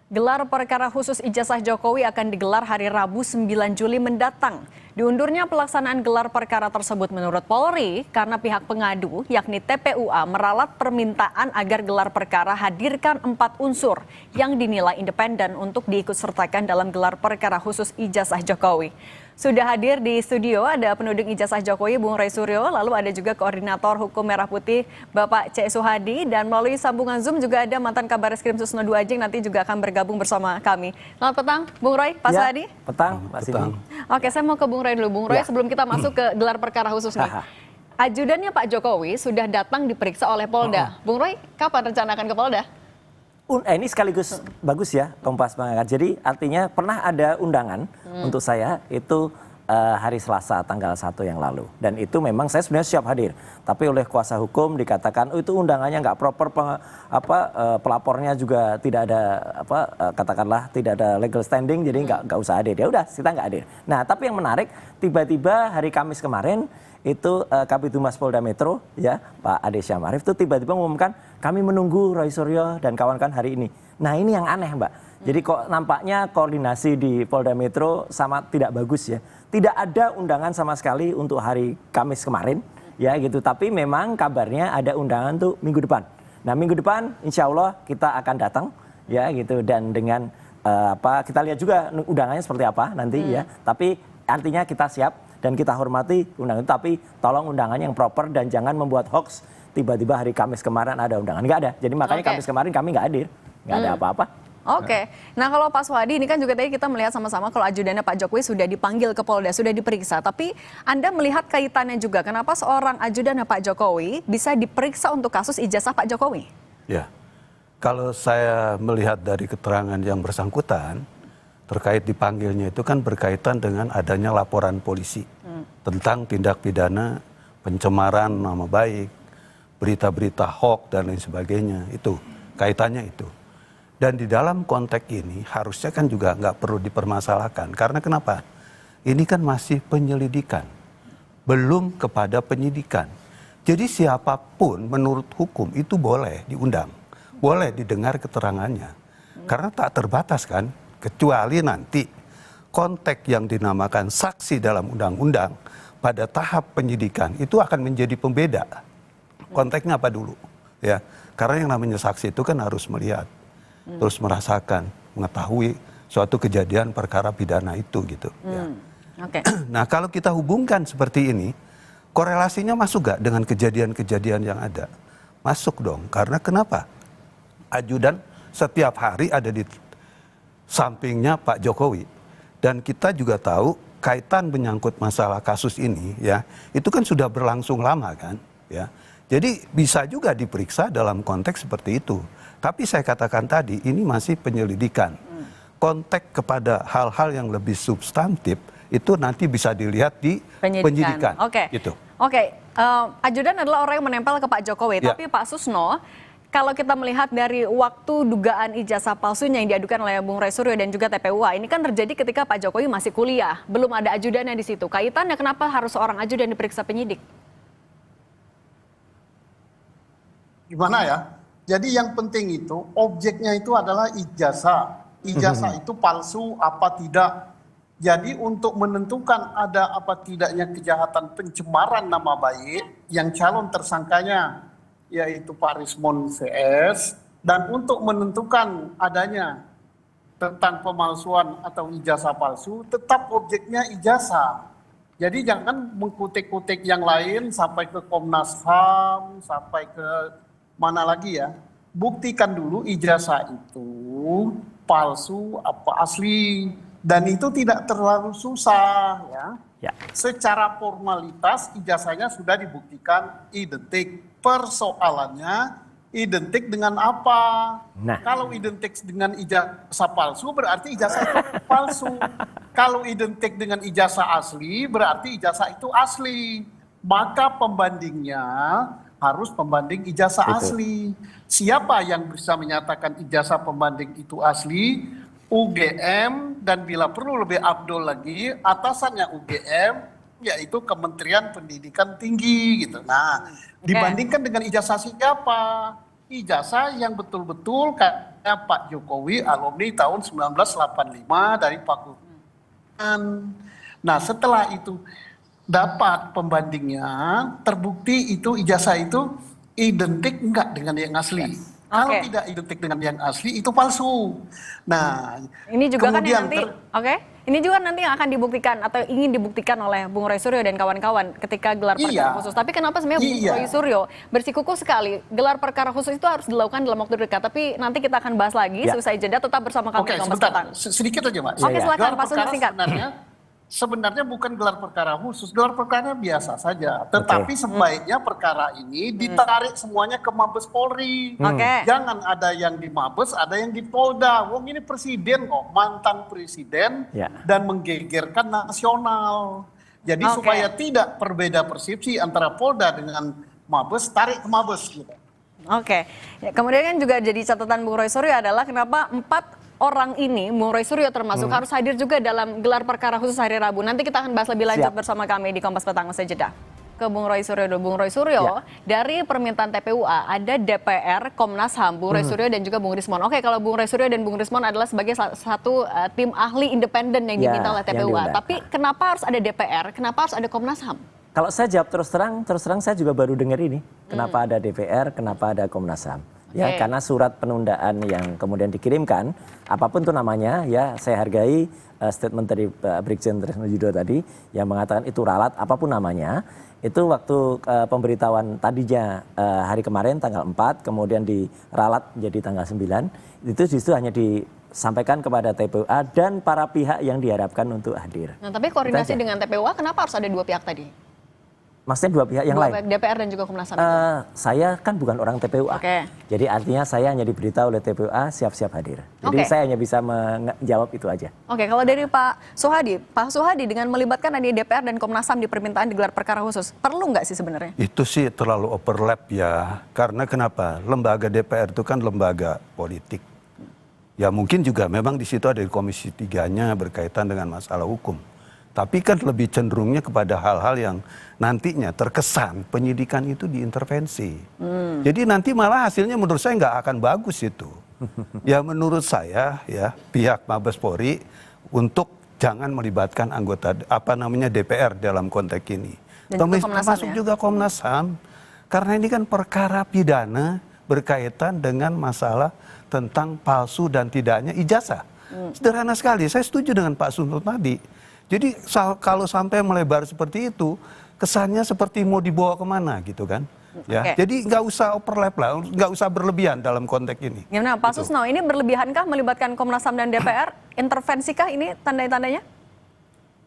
Gelar perkara khusus ijazah Jokowi akan digelar hari Rabu 9 Juli mendatang. Diundurnya pelaksanaan gelar perkara tersebut menurut Polri karena pihak pengadu yakni TPUA meralat permintaan agar gelar perkara hadirkan 4 unsur yang dinilai independen untuk diikutsertakan dalam gelar perkara khusus ijazah Jokowi. Sudah hadir di studio ada penuding ijazah Jokowi Bung Ray Suryo, lalu ada juga Koordinator Hukum Merah Putih Bapak C. Suhadi, dan melalui sambungan Zoom juga ada mantan Kabar Reskrim Susno II Ajeng nanti juga akan bergabung bersama kami. Selamat petang Bung Roy, Pak Suhadi. Petang, Pak Sini. Oke, saya mau ke Bung Roy dulu. Bung Roy, sebelum kita masuk ke gelar perkara khusus nih. Ajudannya Pak Jokowi sudah datang diperiksa oleh Polda. Bung Roy, kapan rencana akan ke Polda? Ini sekaligus bagus ya Kompas mengangkat. Jadi artinya pernah ada undangan untuk saya itu hari Selasa tanggal 1 yang lalu. Dan itu memang saya sebenarnya siap hadir. Tapi oleh kuasa hukum dikatakan itu undangannya nggak proper, pelapornya juga tidak ada katakanlah tidak ada legal standing, jadi nggak usah hadir. Ya udah kita nggak hadir. Nah tapi yang menarik tiba-tiba hari Kamis kemarin itu Kabitumas Polda Metro ya Pak Ade Syamarif itu tiba-tiba mengumumkan kami menunggu Roy Suryo dan kawan-kawan hari ini. Nah ini yang aneh Mbak. Jadi kok nampaknya koordinasi di Polda Metro sama tidak bagus ya. Tidak ada undangan sama sekali untuk hari Kamis kemarin ya gitu. Tapi memang kabarnya ada undangan tuh minggu depan. Nah minggu depan insya Allah kita akan datang ya gitu. Dan dengan kita lihat juga undangannya seperti apa nanti ya. Tapi artinya kita siap. Dan kita hormati undangan itu, tapi tolong undangannya yang proper dan jangan membuat hoax tiba-tiba hari Kamis kemarin ada undangan. Nggak ada, jadi makanya Kamis kemarin kami nggak hadir, nggak ada apa-apa. Oke, nah kalau Pak Suhadi ini kan juga tadi kita melihat sama-sama kalau ajudannya Pak Jokowi sudah dipanggil ke Polda, sudah diperiksa. Tapi Anda melihat kaitannya juga, kenapa seorang ajudannya Pak Jokowi bisa diperiksa untuk kasus ijazah Pak Jokowi? Ya, kalau saya melihat dari keterangan yang bersangkutan, terkait dipanggilnya itu kan berkaitan dengan adanya laporan polisi tentang tindak pidana pencemaran nama baik, berita-berita hoax dan lain sebagainya. Itu kaitannya itu. Dan di dalam konteks ini harusnya kan juga nggak perlu dipermasalahkan. Karena kenapa? Ini kan masih penyelidikan, belum kepada penyidikan. Jadi siapapun menurut hukum itu boleh diundang, boleh didengar keterangannya. Karena tak terbatas kan. Kecuali nanti konteks yang dinamakan saksi dalam undang-undang pada tahap penyidikan itu akan menjadi pembeda. Konteksnya apa dulu? Ya, karena yang namanya saksi itu kan harus melihat, terus merasakan, mengetahui suatu kejadian perkara pidana itu gitu. Ya. Nah kalau kita hubungkan seperti ini, korelasinya masuk gak dengan kejadian-kejadian yang ada? Masuk dong, karena kenapa? Ajudan setiap hari ada di sampingnya Pak Jokowi. Dan kita juga tahu kaitan menyangkut masalah kasus ini ya, itu kan sudah berlangsung lama kan ya. Jadi bisa juga diperiksa dalam konteks seperti itu. Tapi saya katakan tadi ini masih penyelidikan. Konteks kepada hal-hal yang lebih substantif itu nanti bisa dilihat di penyidikan. Oke. Gitu. Oke. Ajudan adalah orang yang menempel ke Pak Jokowi, tapi Pak Susno, kalau kita melihat dari waktu dugaan ijazah palsunya yang diadukan oleh Bung Ray Suryo dan juga TPUA, ini kan terjadi ketika Pak Jokowi masih kuliah, belum ada ajudannya di situ. Kaitannya kenapa harus seorang ajudan diperiksa penyidik? Gimana ya? Jadi yang penting itu objeknya itu adalah ijazah. Ijazah itu palsu apa tidak. Jadi untuk menentukan ada apa tidaknya kejahatan pencemaran nama baik yang calon tersangkanya yaitu Pak Rismon VS, dan untuk menentukan adanya tentang pemalsuan atau ijazah palsu, tetap objeknya ijazah. Jadi jangan mengkutik-kutik yang lain sampai ke Komnas HAM, sampai ke mana lagi ya. Buktikan dulu ijazah itu palsu apa asli, dan itu tidak terlalu susah ya. Secara formalitas ijazahnya sudah dibuktikan identik. Persoalannya identik dengan apa? Nah. Kalau identik dengan ijazah palsu berarti ijazah itu palsu. Kalau identik dengan ijazah asli berarti ijazah itu asli. Maka pembandingnya harus pembanding ijazah asli. Siapa yang bisa menyatakan ijazah pembanding itu asli? UGM, dan bila perlu lebih abdol lagi atasannya UGM, yaitu Kementerian Pendidikan Tinggi gitu. Nah, dibandingkan dengan ijazah siapa? Ijazah yang betul-betul Pak Jokowi alumni tahun 1985 dari Fakultas. Nah, setelah itu dapat pembandingnya, terbukti itu ijazah itu identik enggak dengan yang asli. Kalau Oke. tidak identik dengan yang asli itu palsu. Nah, Ini juga kan kemudian yang nanti, ini juga nanti yang akan dibuktikan atau ingin dibuktikan oleh Bung Roy Suryo dan kawan-kawan ketika gelar perkara khusus. Tapi kenapa sebenarnya Bung Roy Suryo bersikukuh sekali gelar perkara khusus itu harus dilakukan dalam waktu dekat. Tapi nanti kita akan bahas lagi seusai jeda, tetap bersama kami. Oke, sebentar. Sedikit aja, Mas. Oke, silakan Pak Sugeng, singkat. Sebenarnya bukan gelar perkara khusus, gelar perkara biasa saja. Tetapi sebaiknya perkara ini ditarik semuanya ke Mabes Polri. Jangan ada yang di Mabes, ada yang di Polda. Wong ini presiden kok, mantan presiden dan menggegerkan nasional. Jadi supaya tidak berbeda persepsi antara Polda dengan Mabes, tarik ke Mabes gitu. Oke, kemudian kan juga jadi catatan Bung Roy Suryo adalah kenapa 4 orang ini, Bung Roy Suryo termasuk, harus hadir juga dalam gelar perkara khusus hari Rabu. Nanti kita akan bahas lebih lanjut bersama kami di Kompas Petang usai jeda. Ke Bung Roy Suryo dulu. Bung Roy Suryo, dari permintaan TPUA ada DPR, Komnas HAM, Bung Roy Suryo dan juga Bung Rismon. Oke, kalau Bung Roy Suryo dan Bung Rismon adalah sebagai satu tim ahli independen yang diminta oleh TPUA. Tapi kenapa harus ada DPR? Kenapa harus ada Komnas HAM? Kalau saya jawab terus terang saya juga baru dengar ini. Kenapa ada DPR, kenapa ada Komnas HAM. Ya, karena surat penundaan yang kemudian dikirimkan, apapun itu namanya, ya saya hargai statement dari Brigjen Tresno Yudo tadi yang mengatakan itu ralat, apapun namanya, itu waktu pemberitahuan tadinya hari kemarin tanggal 4, kemudian diralat menjadi tanggal 9, itu justru hanya disampaikan kepada TPUA dan para pihak yang diharapkan untuk hadir. Nah, tapi koordinasi dengan TPUA kenapa harus ada dua pihak tadi? Maksudnya dua pihak yang lain? DPR dan juga Komnas HAM. Saya kan bukan orang TPUA. Jadi artinya saya hanya diberitahu oleh TPUA siap-siap hadir. Jadi saya hanya bisa menjawab itu aja. Oke, kalau dari Pak Suhadi dengan melibatkan ada DPR dan Komnas HAM di permintaan digelar perkara khusus, perlu nggak sih sebenarnya? Itu sih terlalu overlap ya. Karena kenapa? Lembaga DPR itu kan lembaga politik. Ya mungkin juga memang di situ ada Komisi 3-nya berkaitan dengan masalah hukum. Tapi kan lebih cenderungnya kepada hal-hal yang nantinya terkesan penyidikan itu diintervensi. Jadi nanti malah hasilnya menurut saya nggak akan bagus itu. Ya menurut saya ya pihak Mabes Polri untuk jangan melibatkan anggota DPR dalam konteks ini. Termasuk juga Komnas HAM. Karena ini kan perkara pidana berkaitan dengan masalah tentang palsu dan tidaknya ijazah. Sederhana sekali, saya setuju dengan Pak Sunto tadi. Jadi kalau sampai melebar seperti itu, kesannya seperti mau dibawa kemana gitu kan. Ya, jadi nggak usah overlap lah, nggak usah berlebihan dalam konteks ini. Gimana Pak Susno, ini berlebihankah melibatkan Komnas HAM dan DPR? Intervensikah ini tanda-tandanya?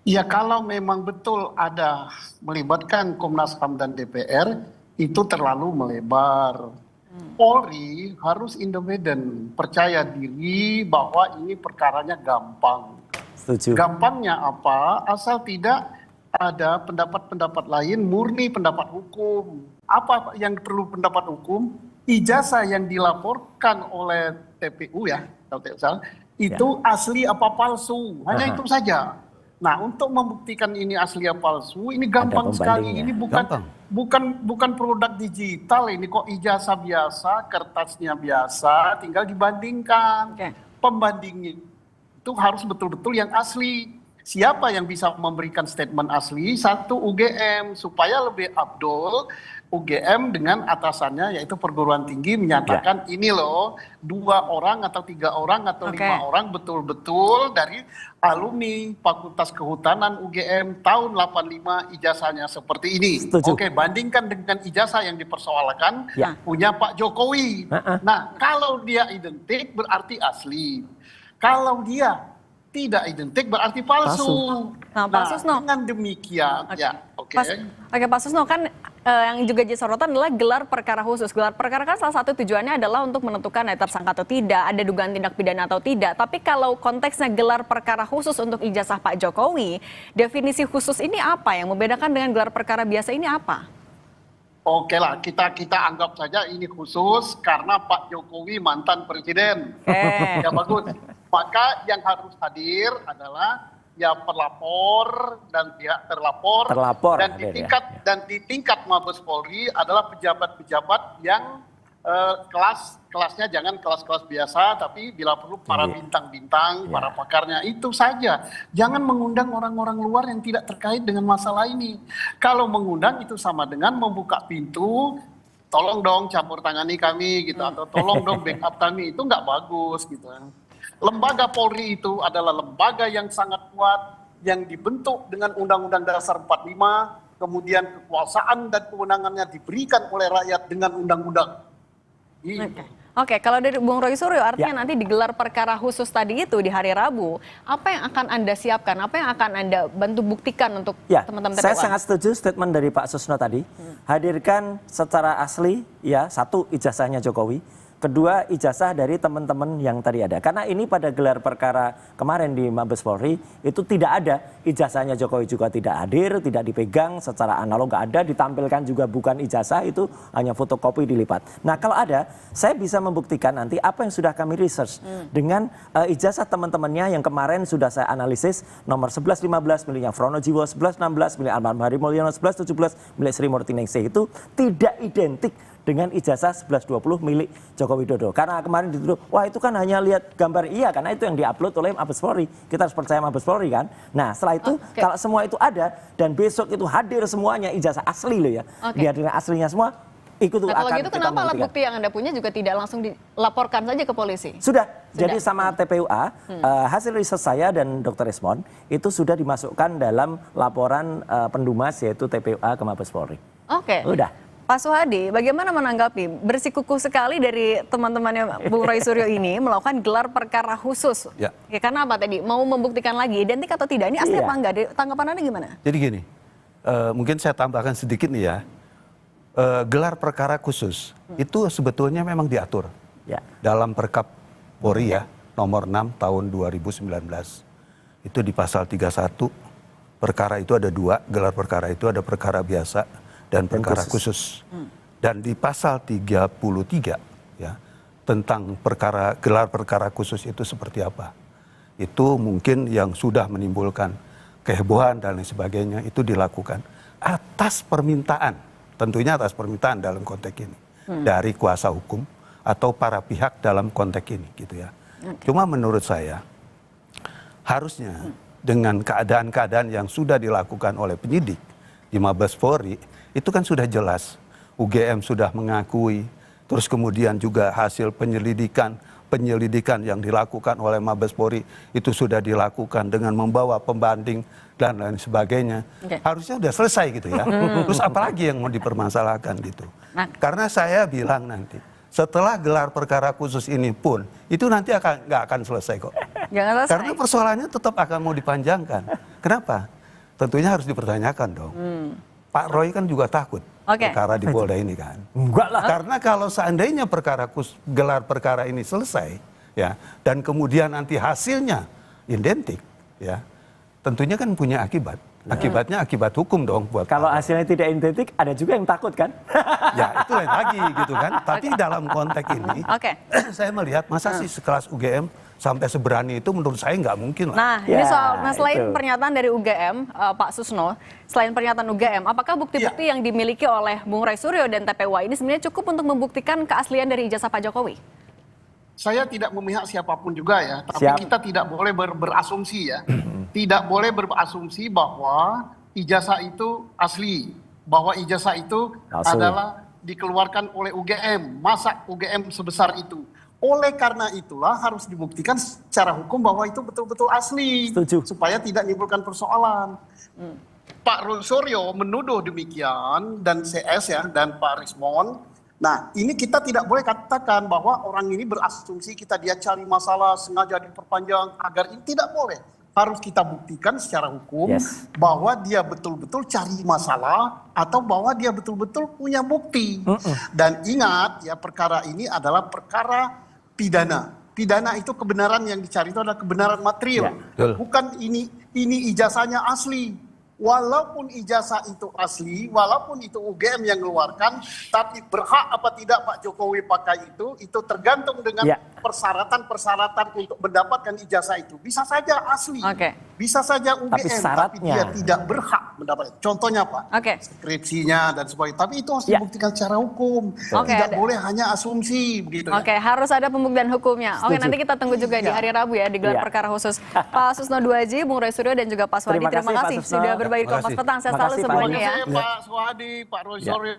Ya kalau memang betul ada melibatkan Komnas HAM dan DPR, itu terlalu melebar. Polri harus independen, percaya diri bahwa ini perkaranya gampang. Setuju. Gampangnya apa? Asal tidak ada pendapat-pendapat lain, murni pendapat hukum. Apa yang perlu pendapat hukum? Ijazah yang dilaporkan oleh TPU ya, kalau tidak salah, itu asli apa palsu. Hanya itu saja. Nah, untuk membuktikan ini asli apa palsu, ini gampang sekali. Ini bukan produk digital, ini kok ijazah biasa, kertasnya biasa, tinggal dibandingkan. Pembandingnya itu harus betul-betul yang asli. Siapa yang bisa memberikan statement asli? Satu UGM, supaya lebih abdol. UGM dengan atasannya yaitu perguruan tinggi menyatakan ini loh 2 orang atau 3 orang atau 5 orang betul-betul dari alumni Fakultas Kehutanan UGM tahun 85 ijazahnya seperti ini. Oke, bandingkan dengan ijazah yang dipersoalkan punya Pak Jokowi. Nah, kalau dia identik berarti asli. Kalau dia tidak identik berarti palsu. Nah, dengan demikian Pak Susno, kan yang juga jadi sorotan adalah gelar perkara khusus. Gelar perkara kan salah satu tujuannya adalah untuk menentukan ada tersangka atau tidak, ada dugaan tindak pidana atau tidak. Tapi kalau konteksnya gelar perkara khusus untuk ijazah Pak Jokowi, definisi khusus ini apa? Yang membedakan dengan gelar perkara biasa ini apa? Oke lah, kita anggap saja ini khusus karena Pak Jokowi mantan presiden. Ya bagus. Maka yang harus hadir adalah ya pelapor dan pihak terlapor dan di tingkat Mabes Polri adalah pejabat-pejabat yang kelasnya jangan kelas-kelas biasa, tapi bila perlu para bintang-bintang, para pakarnya, itu saja. Jangan mengundang orang-orang luar yang tidak terkait dengan masalah ini. Kalau mengundang itu sama dengan membuka pintu, tolong dong campur tangani kami gitu, atau tolong dong backup kami, itu nggak bagus gitu. Lembaga Polri itu adalah lembaga yang sangat kuat, yang dibentuk dengan Undang-Undang Dasar 45, kemudian kekuasaan dan kewenangannya diberikan oleh rakyat dengan undang-undang. Oke, kalau dari Bung Roy Suryo, artinya nanti digelar perkara khusus tadi itu di hari Rabu, apa yang akan Anda siapkan, apa yang akan Anda bantu buktikan untuk teman-teman TPU? Saya sangat setuju statement dari Pak Susno tadi. Hadirkan secara asli, ya, satu ijazahnya Jokowi, kedua ijazah dari teman-teman yang tadi ada. Karena ini pada gelar perkara kemarin di Mabes Polri itu tidak ada ijazahnya Jokowi, juga tidak hadir, tidak dipegang secara analog, nggak ada, ditampilkan juga bukan ijazah, itu hanya fotokopi dilipat. Nah kalau ada, saya bisa membuktikan nanti apa yang sudah kami research dengan ijazah teman-temannya yang kemarin sudah saya analisis, nomor 1115 miliknya Frono Jiwo, 1116 milik almarhum Hari Mulyono, 1117 milik Sri Murti Ningsih, itu tidak identik dengan ijazah 1120 milik Joko Widodo. Karena kemarin dituduh, wah itu kan hanya lihat gambar, iya karena itu yang diupload oleh Mabes Polri. Kita harus percaya Mabes Polri kan. Nah setelah itu kalau semua itu ada dan besok itu hadir semuanya ijazah asli loh ya. Dihadirkan aslinya semua, ikut nah, kalau gitu kenapa alat bukti yang Anda punya juga tidak langsung dilaporkan saja ke polisi? Sudah. Jadi sama TPUA, hasil riset saya dan Dr. Resmond itu sudah dimasukkan dalam laporan pendumas yaitu TPUA ke Mabes Polri. Oke. Udah. Pak Suhadi, bagaimana menanggapi bersikukuh sekali dari teman-temannya Bung Roy Suryo ini melakukan gelar perkara khusus? Ya, karena apa tadi? Mau membuktikan lagi identik atau tidak? Ini asli apa enggak? Tanggapan Anda gimana? Jadi gini, mungkin saya tambahkan sedikit nih ya. Gelar perkara khusus itu sebetulnya memang diatur dalam Perkap Polri ya, nomor 6 tahun 2019. Itu di pasal 31, perkara itu ada 2, gelar perkara itu ada perkara biasa dan perkara khusus. Dan di pasal 33 ya, tentang gelar perkara khusus itu seperti apa. Itu mungkin yang sudah menimbulkan kehebohan dan lain sebagainya itu dilakukan atas permintaan, tentunya atas permintaan dalam konteks ini dari kuasa hukum atau para pihak dalam konteks ini gitu ya. Cuma menurut saya harusnya dengan keadaan-keadaan yang sudah dilakukan oleh penyidik di Mabes Polri itu kan sudah jelas, UGM sudah mengakui, terus kemudian juga hasil penyelidikan yang dilakukan oleh Mabes Polri itu sudah dilakukan dengan membawa pembanding dan lain sebagainya. Harusnya sudah selesai gitu ya. Terus apalagi yang mau dipermasalahkan gitu. Karena saya bilang nanti, setelah gelar perkara khusus ini pun, itu nanti nggak akan selesai kok. Karena persoalannya tetap akan mau dipanjangkan. Kenapa? Tentunya harus dipertanyakan dong. Pak Roy kan juga takut perkara di Polda ini kan. Enggak lah. Karena kalau seandainya gelar perkara ini selesai ya, dan kemudian nanti hasilnya identik ya, tentunya kan punya akibat. Akibatnya akibat hukum dong buat kalau hasilnya tidak identik, ada juga yang takut kan? Ya itu lain lagi gitu kan. Tapi dalam konteks ini, saya melihat masa sih sekelas UGM sampai seberani itu menurut saya nggak mungkin lah. Nah ini soal, selain pernyataan dari UGM, Pak Susno, selain pernyataan UGM, apakah bukti-bukti yang dimiliki oleh Bung Roy Suryo dan TPUA ini sebenarnya cukup untuk membuktikan keaslian dari ijazah Pak Jokowi? Saya tidak memihak siapapun juga ya, tapi kita tidak boleh berasumsi ya. Tidak boleh berasumsi bahwa ijazah itu asli, bahwa ijazah itu adalah dikeluarkan oleh UGM, masa UGM sebesar itu. Oleh karena itulah harus dibuktikan secara hukum bahwa itu betul-betul asli. Setuju. Supaya tidak menimbulkan persoalan. Pak Roy Suryo menuduh demikian dan CS ya dan Pak Resmond. Nah ini kita tidak boleh katakan bahwa orang ini berasumsi dia cari masalah sengaja diperpanjang agar ini, tidak boleh. Harus kita buktikan secara hukum bahwa dia betul-betul cari masalah atau bahwa dia betul-betul punya bukti. Dan ingat ya, perkara ini adalah perkara pidana. Pidana itu kebenaran yang dicari itu adalah kebenaran material. Bukan ini ijazahnya asli. Walaupun ijazah itu asli, walaupun itu UGM yang mengeluarkan, tapi berhak apa tidak Pak Jokowi pakai itu tergantung dengan persyaratan-persyaratan untuk mendapatkan ijazah itu. Bisa saja asli. Bisa saja UGM, tapi syaratnya. dia tidak berhak mendapat. Contohnya apa? Oke. Skripsinya dan sebagainya. Tapi itu harus Ya. dibuktikan secara hukum. Oke, Tidak ada. boleh hanya asumsi begitu ya. Oke, harus ada pembuktian hukumnya. Oke, Setuju. nanti kita tunggu juga di Iya. hari Rabu ya, digelar Iya. perkara khusus. Pak Susno Duaji, Bung Roy Suryo, dan juga Pak Swadi, Terima terima kasih, Pak kasih Susno. sudah berbagi di Terima Kompas kasih. Petang. Saya Terima selalu kasih, Pak sebelumnya Adi. ya. Terima kasih Pak Swadi, Pak Roy Ya, Suryo.